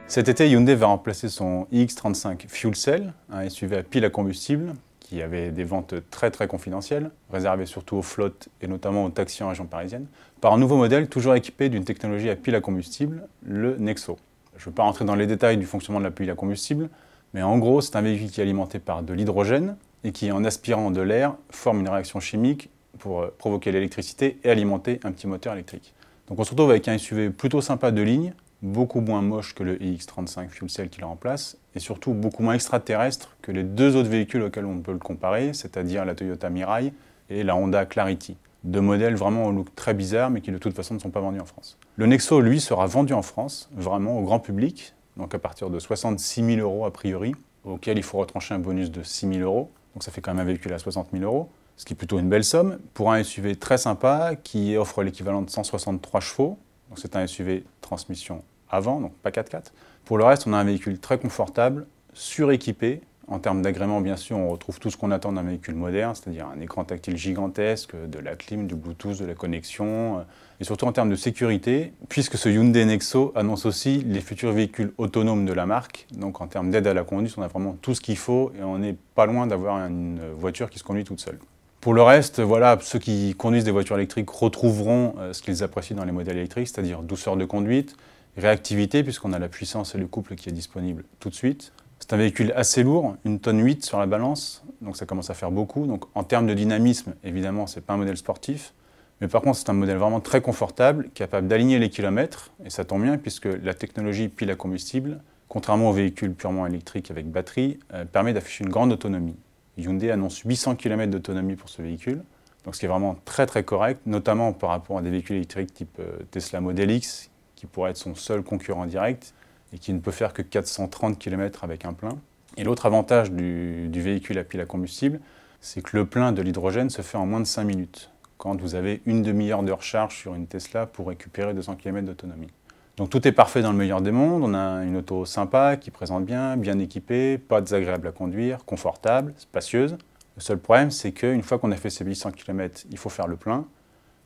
Cet été, Hyundai va remplacer son iX35 Fuel Cell, un SUV à pile à combustible, qui avait des ventes très confidentielles, réservées surtout aux flottes et notamment aux taxis en région parisienne, par un nouveau modèle toujours équipé d'une technologie à pile à combustible, le Nexo. Je ne veux pas rentrer dans les détails du fonctionnement de la pile à combustible, mais en gros, c'est un véhicule qui est alimenté par de l'hydrogène et qui, en aspirant de l'air, forme une réaction chimique pour provoquer l'électricité et alimenter un petit moteur électrique. Donc on se retrouve avec un SUV plutôt sympa de ligne, beaucoup moins moche que le iX35 Fuel Cell qui le remplace, et surtout beaucoup moins extraterrestre que les deux autres véhicules auxquels on peut le comparer, c'est-à-dire la Toyota Mirai et la Honda Clarity. Deux modèles vraiment au look très bizarre, mais qui de toute façon ne sont pas vendus en France. Le Nexo, lui, sera vendu en France, vraiment au grand public, donc à partir de 66 000 € a priori, auquel il faut retrancher un bonus de 6 000 €, donc ça fait quand même un véhicule à 60 000 €, ce qui est plutôt une belle somme, pour un SUV très sympa qui offre l'équivalent de 163 chevaux, donc c'est un SUV transmission avant, donc pas 4x4. Pour le reste, on a un véhicule très confortable, suréquipé. En termes d'agrément, bien sûr, on retrouve tout ce qu'on attend d'un véhicule moderne, c'est-à-dire un écran tactile gigantesque, de la clim, du Bluetooth, de la connexion, et surtout en termes de sécurité, puisque ce Hyundai Nexo annonce aussi les futurs véhicules autonomes de la marque. Donc en termes d'aide à la conduite, on a vraiment tout ce qu'il faut et on n'est pas loin d'avoir une voiture qui se conduit toute seule. Pour le reste, voilà, ceux qui conduisent des voitures électriques retrouveront ce qu'ils apprécient dans les modèles électriques, c'est-à-dire douceur de conduite, réactivité, puisqu'on a la puissance et le couple qui est disponible tout de suite. C'est un véhicule assez lourd, 1,8 tonnes sur la balance, donc ça commence à faire beaucoup. Donc en termes de dynamisme, évidemment, ce n'est pas un modèle sportif, mais par contre, c'est un modèle vraiment très confortable, capable d'aligner les kilomètres, et ça tombe bien puisque la technologie pile à combustible, contrairement aux véhicules purement électriques avec batterie, permet d'afficher une grande autonomie. Hyundai annonce 800 km d'autonomie pour ce véhicule, donc ce qui est vraiment très correct, notamment par rapport à des véhicules électriques type Tesla Model X, qui pourrait être son seul concurrent direct et qui ne peut faire que 430 km avec un plein. Et l'autre avantage du véhicule à pile à combustible, c'est que le plein de l'hydrogène se fait en moins de 5 minutes, quand vous avez une demi-heure de recharge sur une Tesla pour récupérer 200 km d'autonomie. Donc tout est parfait dans le meilleur des mondes, on a une auto sympa, qui présente bien équipée, pas désagréable à conduire, confortable, spacieuse. Le seul problème, c'est qu'une fois qu'on a fait ces 800 km, il faut faire le plein.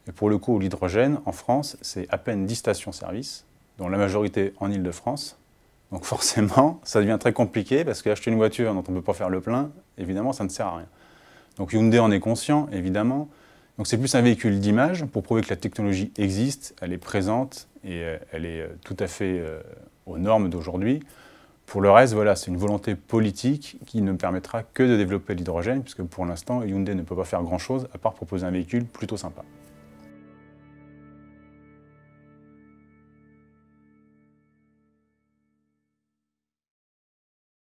Et pour le coup, l'hydrogène, en France, c'est à peine 10 stations-service, dont la majorité en Ile-de-France. Donc forcément, ça devient très compliqué, parce qu'acheter une voiture dont on ne peut pas faire le plein, évidemment, ça ne sert à rien. Donc Hyundai en est conscient, évidemment. Donc c'est plus un véhicule d'image, pour prouver que la technologie existe, elle est présente, et elle est tout à fait aux normes d'aujourd'hui. Pour le reste, voilà, c'est une volonté politique qui ne permettra que de développer l'hydrogène, puisque pour l'instant, Hyundai ne peut pas faire grand-chose, à part proposer un véhicule plutôt sympa.